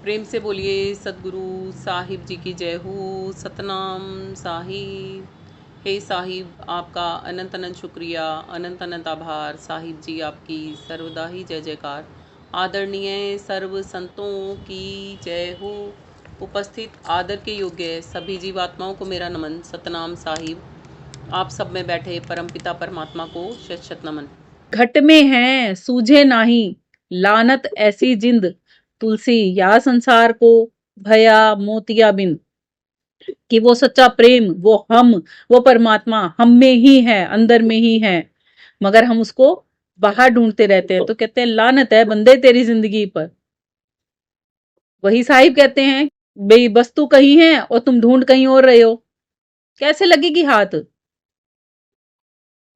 प्रेम से बोलिए सदगुरु साहिब जी की जय हो। सतनाम साहिब। हे साहिब, आपका अनंत अनंत शुक्रिया, अनंत अनंत आभार। साहिब जी आपकी सर्वदा ही जय जयकार। आदरणीय सर्व संतों की जय हो। उपस्थित आदर के योग्य सभी जीवात्माओं को मेरा नमन। सतनाम साहिब। आप सब में बैठे परमपिता परमात्मा को शत शत नमन। घट में है सूझे नाही, लानत ऐसी जिंद तुलसी या संसार को भया मोतिया बिंद। कि वो सच्चा प्रेम, वो हम, वो परमात्मा हम में ही है, अंदर में ही है, मगर हम उसको बाहर ढूंढते रहते हैं। तो कहते हैं लानत है बंदे तेरी जिंदगी पर। वही साहिब कहते हैं भाई वस्तु कहीं है और तुम ढूंढ कहीं और रहे हो, कैसे लगेगी हाथ?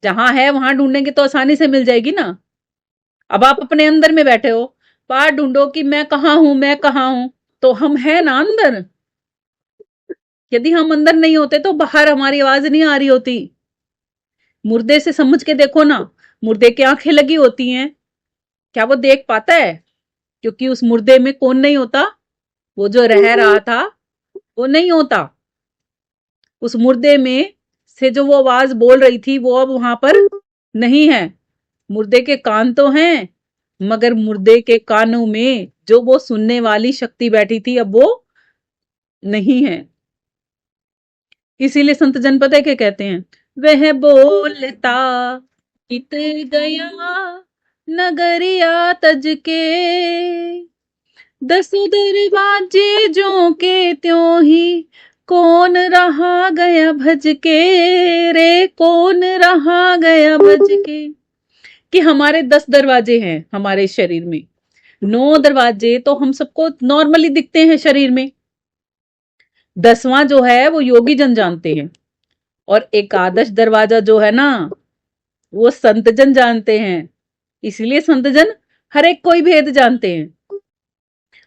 जहां है वहां ढूंढेंगे तो आसानी से मिल जाएगी ना। अब आप अपने अंदर में बैठे हो, बाहर ढूंढो कि मैं कहाँ हूं, मैं कहाँ हूं, तो हम है ना अंदर। यदि हम अंदर नहीं होते तो बाहर हमारी आवाज नहीं आ रही होती। मुर्दे से समझ के देखो ना, मुर्दे की आंखें लगी होती हैं, क्या वो देख पाता है? क्योंकि उस मुर्दे में कौन नहीं होता? वो जो रह रहा था वो नहीं होता। उस मुर्दे में से जो वो आवाज बोल रही थी वो अब वहां पर नहीं है। मुर्दे के कान तो हैं, मगर मुर्दे के कानों में जो वो सुनने वाली शक्ति बैठी थी अब वो नहीं है। इसीलिए संत जन पता है क्या कहते हैं? वह बोलता इत गया नगरिया तज के, दस दरवाजे जो के त्यों ही, कौन रहा गया भज के, रे कौन रहा गया भज के। कि हमारे 10 दरवाजे हैं हमारे शरीर में। 9 दरवाजे तो हम सबको नॉर्मली दिखते हैं शरीर में, 10वां जो है वो योगी जन जानते हैं, और एकादश दरवाजा जो है ना वो संत जन जानते हैं। इसलिए संत जन हर एक कोई भेद जानते हैं।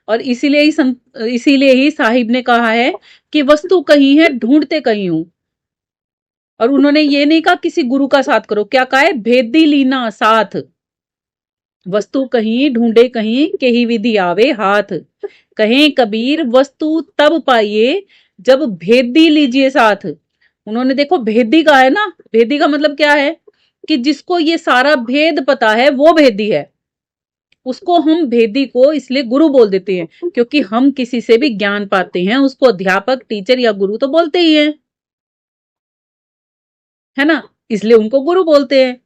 और इसीलिए ही साहिब ने कहा है कि वस्तु कहीं है ढूंढते कहीं हूं। और उन्होंने ये नहीं कहा किसी गुरु का साथ करो, क्या कहा है? भेदी लीना साथ। वस्तु कहीं ढूंढे कहीं, के ही विधि आवे हाथ। कहें कबीर वस्तु तब पाइए, जब भेदी लीजिए साथ। उन्होंने देखो भेदी का है ना, भेदी का मतलब क्या है? कि जिसको ये सारा भेद पता है वो भेदी है। उसको हम भेदी को इसलिए गुरु बोल देते हैं क्योंकि हम किसी से भी ज्ञान पाते हैं उसको अध्यापक, टीचर या गुरु तो बोलते ही हैं, है ना? इसलिए उनको गुरु बोलते हैं।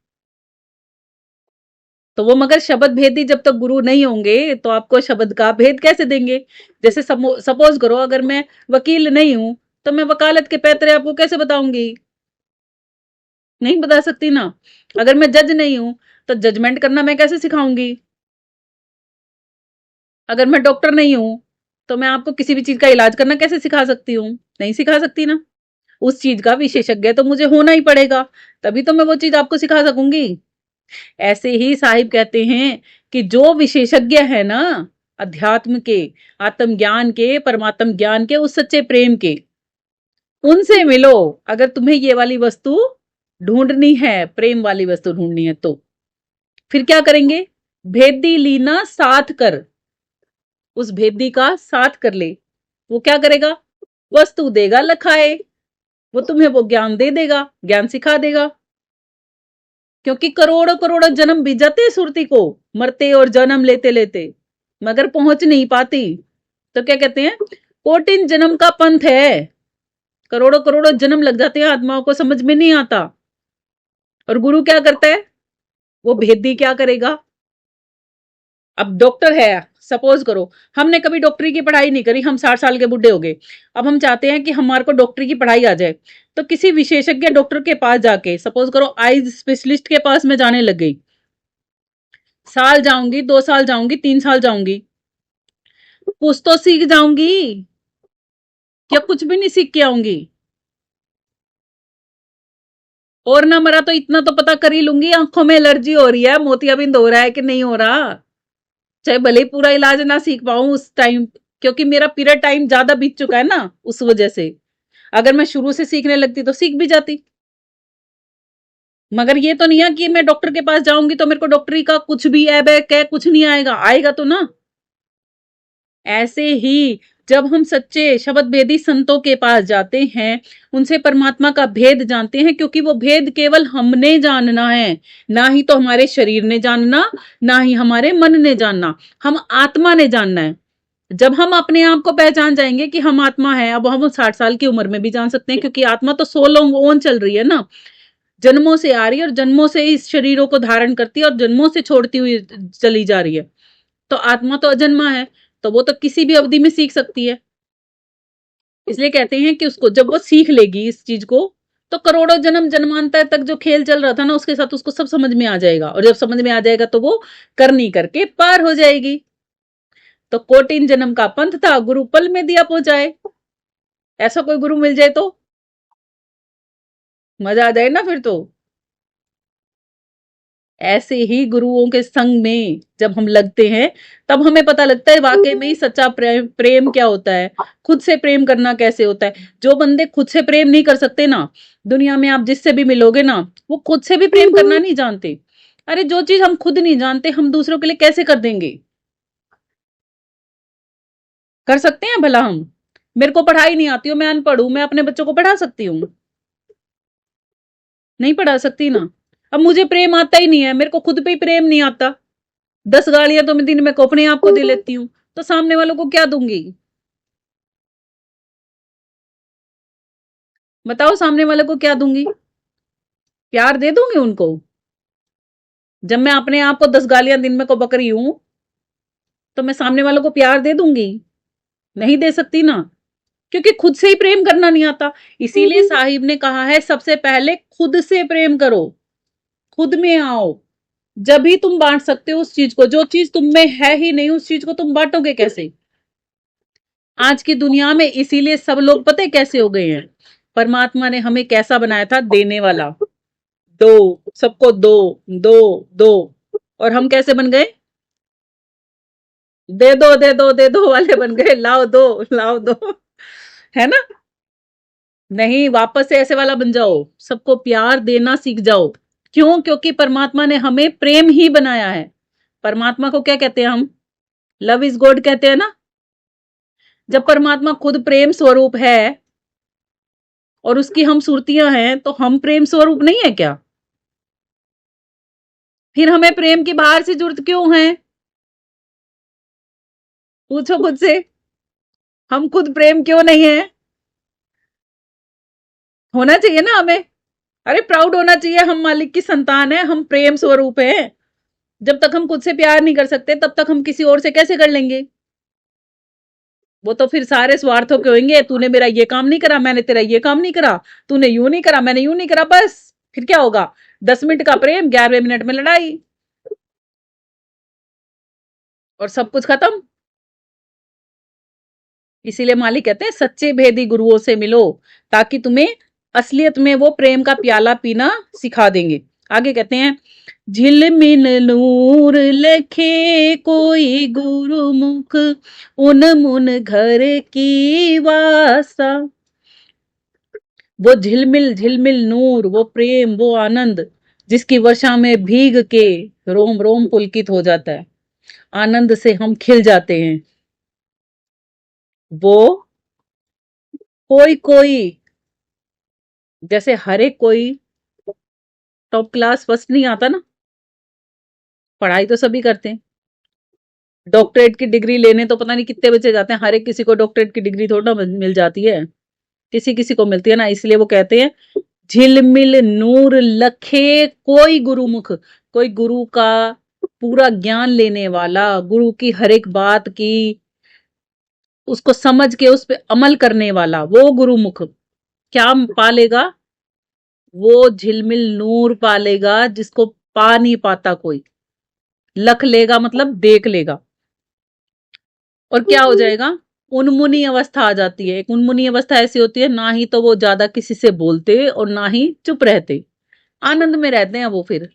तो वो मगर शब्द भेदी जब तक गुरु नहीं होंगे तो आपको शब्द का भेद कैसे देंगे? जैसे सपोज करो अगर मैं वकील नहीं हूं तो मैं वकालत के पैतरे आपको कैसे बताऊंगी? नहीं बता सकती ना। अगर मैं जज नहीं हूं तो जजमेंट करना मैं कैसे सिखाऊंगी? अगर मैं डॉक्टर नहीं हूं तो मैं आपको किसी भी चीज का इलाज करना कैसे सिखा सकती हूँ? नहीं सिखा सकती ना। उस चीज का विशेषज्ञ तो मुझे होना ही पड़ेगा, तभी तो मैं वो चीज आपको सिखा सकूंगी। ऐसे ही साहिब कहते हैं कि जो विशेषज्ञ है ना अध्यात्म के, आत्मज्ञान के, परमात्म ज्ञान के, उस सच्चे प्रेम के, उनसे मिलो। अगर तुम्हें ये वाली वस्तु ढूंढनी है, प्रेम वाली वस्तु ढूंढनी है, तो फिर क्या करेंगे? भेदी लीना साथ कर। उस भेदी का साथ कर ले। वो क्या करेगा? वस्तु देगा लखाए। वो तुम्हें वो ज्ञान दे देगा, ज्ञान सिखा देगा। क्योंकि करोड़ों करोड़ों जन्म बीत जाते सुरती को, मरते और जन्म लेते लेते, मगर पहुंच नहीं पाती। तो क्या कहते हैं? कोटिन जन्म का पंथ है। करोड़ों करोड़ों जन्म लग जाते हैं, आत्माओं को समझ में नहीं आता। और गुरु क्या करता है? वो भेदी क्या करेगा? अब डॉक्टर है, सपोज करो हमने कभी डॉक्टरी की पढ़ाई नहीं करी, हम 60 साल के बुढ़े हो गए। अब हम चाहते हैं कि हमारे को डॉक्टरी की पढ़ाई आ जाए, तो किसी विशेषज्ञ डॉक्टर के पास जाके, सपोज करो आईज स्पेशलिस्ट के पास में जाने लग गई। साल जाऊंगी, 2 साल जाऊंगी, 3 साल जाऊंगी, कुछ तो सीख जाऊंगी, या कुछ भी नहीं सीख के आऊंगी? और ना मरा तो इतना तो पता कर ही लूंगी आंखों में एलर्जी हो रही है, मोतियाबिंद हो रहा है कि नहीं हो रहा। चाहे भले ही पूरा इलाज ना सीख पाऊं उस टाइम, क्योंकि मेरा पीरियड टाइम ज्यादा बीत चुका है ना उस वजह से। अगर मैं शुरू से सीखने लगती तो सीख भी जाती। मगर ये तो नहीं है कि मैं डॉक्टर के पास जाऊंगी तो मेरे को डॉक्टरी का कुछ भी ऐब है, कुछ नहीं आएगा। आएगा तो ना। ऐसे ही जब हम सच्चे शब्द भेदी संतों के पास जाते हैं, उनसे परमात्मा का भेद जानते हैं, क्योंकि वो भेद केवल हमने जानना है, ना ही तो हमारे शरीर ने जानना, ना ही हमारे मन ने जानना, हम आत्मा ने जानना है। जब हम अपने आप को पहचान जाएंगे कि हम आत्मा है, अब हम 60 साल की उम्र में भी जान सकते हैं, क्योंकि आत्मा तो सोलों ओन चल रही है ना, जन्मों से आ रही है और जन्मों से इस शरीरों को धारण करती है और जन्मों से छोड़ती हुई चली जा रही है। तो आत्मा तो अजन्मा है, तो वो तो किसी भी अवधि में सीख सकती है। इसलिए कहते हैं कि उसको जब वो सीख लेगी इस चीज को, तो करोड़ों जन्म जन्मांतर तक जो खेल चल रहा था ना, उसके साथ उसको सब समझ में आ जाएगा, और जब समझ में आ जाएगा तो वो करनी करके पार हो जाएगी। तो कोटिन जन्म का पंथ था, गुरु पल में दिया पहुंचाए। ऐसा कोई गुरु मिल जाए तो मजा आ जाए ना फिर तो। ऐसे ही गुरुओं के संग में जब हम लगते हैं, तब हमें पता लगता है वाकई में ही सच्चा प्रेम क्या होता है, खुद से प्रेम करना कैसे होता है। जो बंदे खुद से प्रेम नहीं कर सकते ना, दुनिया में आप जिससे भी मिलोगे ना, वो खुद से भी प्रेम करना नहीं जानते। अरे जो चीज हम खुद नहीं जानते, हम दूसरों के लिए कैसे कर देंगे? कर सकते हैं भला हम? मेरे को पढ़ाई नहीं आती हो, मैं अनपढ़ हूं, मैं अपने बच्चों को पढ़ा सकती हूँ? नहीं पढ़ा सकती ना। अब मुझे प्रेम आता ही नहीं है, मेरे को खुद पे ही प्रेम नहीं आता। 10 गालियां तो मैं दिन में को अपने आप को दे लेती हूँ, तो सामने वालों को क्या दूंगी? बताओ, सामने वाले को क्या दूंगी? प्यार दे दूंगी उनको? जब मैं अपने आप को 10 गालियां दिन में को बक रही हूं, तो मैं सामने वालों को प्यार दे दूंगी? नहीं दे सकती ना, क्योंकि खुद से ही प्रेम करना नहीं आता। इसीलिए साहिब ने कहा है, सबसे पहले खुद से प्रेम करो, खुद में आओ, जब भी तुम बांट सकते हो उस चीज को। जो चीज तुम में है ही नहीं, उस चीज को तुम बांटोगे कैसे? आज की दुनिया में इसीलिए सब लोग पता है कैसे हो गए हैं। परमात्मा ने हमें कैसा बनाया था? देने वाला। दो, सबको दो, दो, दो। और हम कैसे बन गए? दे दो, दे दो, दे दो वाले बन गए, लाओ दो, लाओ दो। है ना? नहीं, वापस से ऐसे वाला बन जाओ, सबको प्यार देना सीख जाओ। क्यों? क्योंकि परमात्मा ने हमें प्रेम ही बनाया है। परमात्मा को क्या कहते हैं हम? लव इज गॉड कहते हैं ना। जब परमात्मा खुद प्रेम स्वरूप है और उसकी हम सूरतियां हैं, तो हम प्रेम स्वरूप नहीं है क्या? फिर हमें प्रेम की बाहर से जरूरत क्यों है? पूछो खुद से, हम खुद प्रेम क्यों नहीं है? होना चाहिए ना हमें। अरे प्राउड होना चाहिए, हम मालिक की संतान है, हम प्रेम स्वरूप है। जब तक हम खुद से प्यार नहीं कर सकते, तब तक हम किसी और से कैसे कर लेंगे? वो तो फिर सारे स्वार्थों के होंगे, तूने मेरा ये काम नहीं करा, मैंने तेरा ये काम नहीं करा, तूने यूं नहीं करा, मैंने यूं नहीं करा, बस। फिर क्या होगा? 10 मिनट का प्रेम, 11वें मिनट में लड़ाई, और सब कुछ खत्म। इसीलिए मालिक कहते हैं, सच्चे भेदी गुरुओं से मिलो, ताकि तुम्हें असलियत में वो प्रेम का प्याला पीना सिखा देंगे। आगे कहते हैं, झिलमिल नूर लखे कोई गुरुमुख, उन मुन घर की वासा। वो झिलमिल झिलमिल नूर, वो प्रेम, वो आनंद, जिसकी वर्षा में भीग के रोम रोम पुलकित हो जाता है, आनंद से हम खिल जाते हैं। वो कोई कोई, जैसे हर एक कोई टॉप क्लास फर्स्ट नहीं आता ना, पढ़ाई तो सभी करते हैं। डॉक्टरेट की डिग्री लेने तो पता नहीं कितने बच्चे जाते हैं, हर एक किसी को डॉक्टरेट की डिग्री थोड़ा ना मिल जाती है, किसी किसी को मिलती है ना। इसलिए वो कहते हैं, झिलमिल नूर लखे कोई गुरुमुख, कोई गुरु का पूरा ज्ञान लेने वाला, गुरु की हर एक बात की उसको समझ के उस पर अमल करने वाला, वो गुरुमुख क्या पालेगा? वो झिलमिल नूर पालेगा, जिसको पा नहीं पाता कोई। लख लेगा मतलब देख लेगा। और क्या हो जाएगा? उन्मुनी अवस्था आ जाती है। एक उन्मुनी अवस्था ऐसी होती है, ना ही तो वो ज्यादा किसी से बोलते और ना ही चुप रहते, आनंद में रहते हैं वो फिर।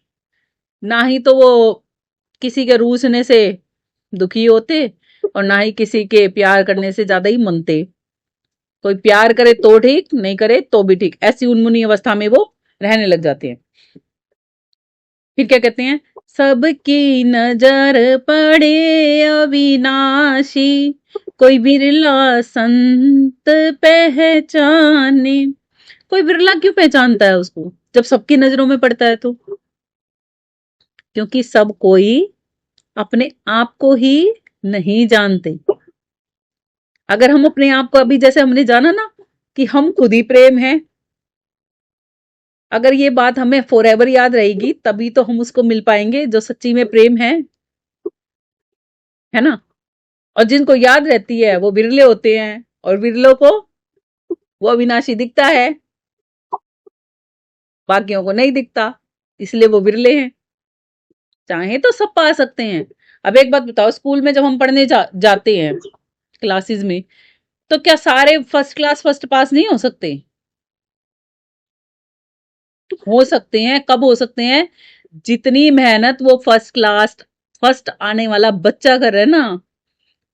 ना ही तो वो किसी के रूसने से दुखी होते, और ना ही किसी के प्यार करने से ज्यादा ही मनते। कोई प्यार करे तो ठीक, नहीं करे तो भी ठीक, ऐसी उन्मुनी अवस्था में वो रहने लग जाते हैं। फिर क्या कहते हैं, सबकी नजर पड़े अविनाशी, कोई बिरला संत पहचाने। कोई बिरला क्यों पहचानता है उसको जब सबकी नजरों में पड़ता है? तो क्योंकि सब कोई अपने आप को ही नहीं जानते। अगर हम अपने आप को अभी जैसे हमने जाना ना कि हम खुद ही प्रेम हैं, अगर ये बात हमें फॉरएवर याद रहेगी तभी तो हम उसको मिल पाएंगे जो सच्ची में प्रेम है ना। और जिनको याद रहती है वो बिरले होते हैं, और बिरलों को वो अविनाशी दिखता है, बाकियों को नहीं दिखता, इसलिए वो बिरले हैं। चाहे तो सब पा सकते हैं। अब एक बात बताओ, स्कूल में जब हम पढ़ने जाते हैं क्लासेस में, तो क्या सारे फर्स्ट क्लास फर्स्ट पास नहीं हो सकते? हो सकते हैं। कब हो सकते हैं? जितनी मेहनत वो फर्स्ट क्लास फर्स्ट आने वाला बच्चा कर रहा है ना,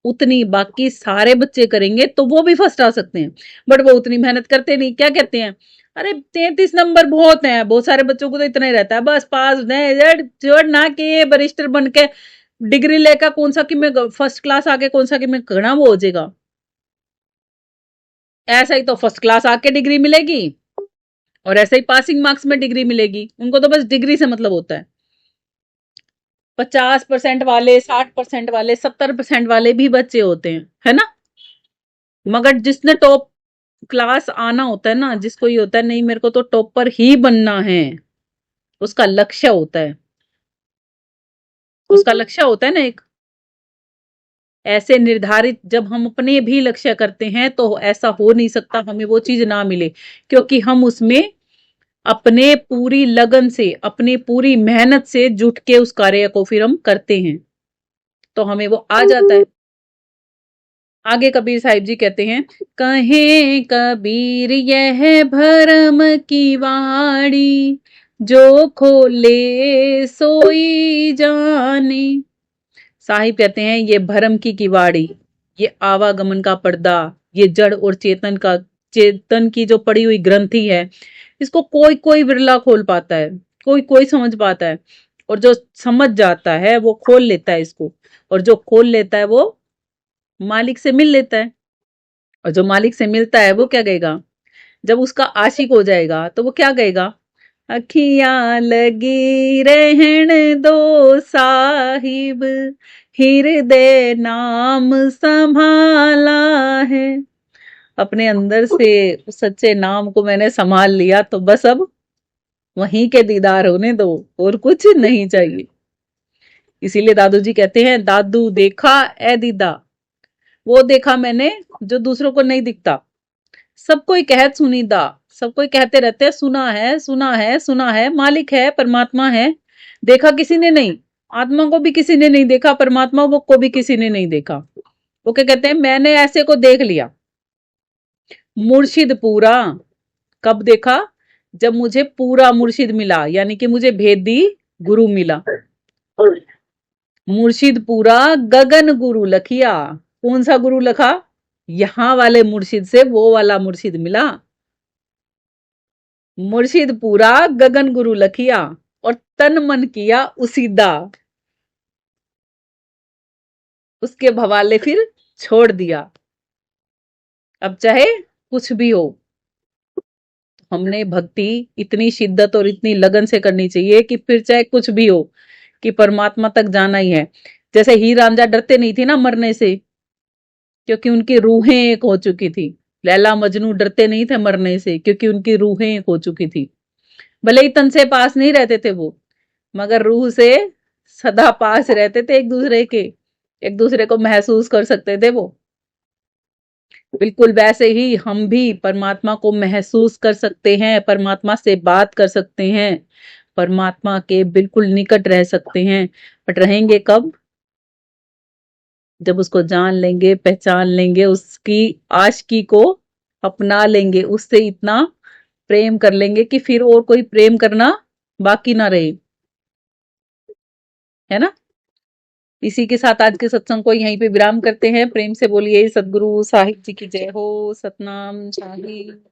उतनी बाकी सारे बच्चे करेंगे तो वो भी फर्स्ट आ सकते हैं। बट वो उतनी मेहनत करते नहीं। क्या कहते हैं, अरे 33 नंबर बहुत हैं, बहुत सारे बच्चों को तो इतना ही रहता है, बस पास जोड़ ना के बरिस्टर बन के डिग्री लेकर कौन सा कि मैं फर्स्ट क्लास आके कौन सा कि मैं घना वो हो जाएगा। ऐसा ही तो फर्स्ट क्लास आके डिग्री मिलेगी, और ऐसे ही पासिंग मार्क्स में डिग्री मिलेगी। उनको तो बस डिग्री से मतलब होता है। 50% वाले, 60% वाले, 70% वाले भी बच्चे होते हैं, है ना। मगर जिसने टॉप क्लास आना होता है ना, जिसको ये होता है नहीं मेरे को तो टॉपर ही बनना है, उसका लक्ष्य होता है, उसका लक्ष्य होता है ना एक ऐसे निर्धारित। जब हम अपने भी लक्ष्य करते हैं तो ऐसा हो नहीं सकता हमें वो चीज ना मिले, क्योंकि हम उसमें अपने पूरी लगन से, अपनी पूरी मेहनत से जुट के उस कार्य को फिर हम करते हैं, तो हमें वो आ जाता है। आगे कबीर साहिब जी कहते हैं, कहे कबीर यह भरम की वाणी, जो खोले सोई जाने। साहिब कहते हैं ये भरम की किवाड़ी, ये आवागमन का पर्दा, ये जड़ और चेतन की जो पड़ी हुई ग्रंथि है, इसको कोई कोई बिरला खोल पाता है, कोई कोई समझ पाता है। और जो समझ जाता है वो खोल लेता है इसको, और जो खोल लेता है वो मालिक से मिल लेता है। और जो मालिक से मिलता है वो क्या कहेगा, जब उसका आशिक हो जाएगा तो वो क्या कहेगा, अखियां लगी रहन दो साहिब, हृदय नाम संभाला है। अपने अंदर से उस सच्चे नाम को मैंने संभाल लिया, तो बस अब वहीं के दीदार होने दो, और कुछ नहीं चाहिए। इसीलिए दादू जी कहते हैं, दादू देखा ए दीदा, वो देखा मैंने जो दूसरों को नहीं दिखता। सब कोई कहत सुनीदा, सब कोई कहते रहते हैं सुना है सुना है सुना है, मालिक है परमात्मा है, देखा किसी ने नहीं। आत्मा को भी किसी ने नहीं देखा, परमात्मा को भी किसी ने नहीं देखा। वो क्या कहते हैं, मैंने ऐसे को देख लिया। मुर्शिद पूरा कब देखा, जब मुझे पूरा मुर्शिद मिला, यानी कि मुझे भेदी गुरु मिला। मुर्शिद पूरा गगन गुरु लखिया, कौन सा गुरु लखा, यहां वाले मुर्शिद से वो वाला मुर्शिद मिला। मुर्शिद पूरा गगन गुरु लखिया, और तन मन किया उसीदा, उसके भवाले फिर छोड़ दिया। अब चाहे कुछ भी हो, हमने भक्ति इतनी शिद्दत और इतनी लगन से करनी चाहिए कि फिर चाहे कुछ भी हो, कि परमात्मा तक जाना ही है। जैसे हीर रांझा डरते नहीं थे ना मरने से, क्योंकि उनकी रूहें एक हो चुकी थी। लैला मजनू डरते नहीं थे मरने से, क्योंकि उनकी रूहें एक हो चुकी थी। भले ही तन से पास नहीं रहते थे वो, मगर रूह से सदा पास रहते थे एक दूसरे के, एक दूसरे को महसूस कर सकते थे वो। बिल्कुल वैसे ही हम भी परमात्मा को महसूस कर सकते हैं, परमात्मा से बात कर सकते हैं, परमात्मा के बिल्कुल निकट रह सकते हैं। बट रहेंगे कब, जब उसको जान लेंगे, पहचान लेंगे, उसकी आशिकी को अपना लेंगे, उससे इतना प्रेम कर लेंगे कि फिर और कोई प्रेम करना बाकी ना रहे, है ना। इसी के साथ आज के सत्संग को यहीं पे विराम करते हैं। प्रेम से बोलिए सतगुरु साहिब जी की जय हो, सतनाम साहिब।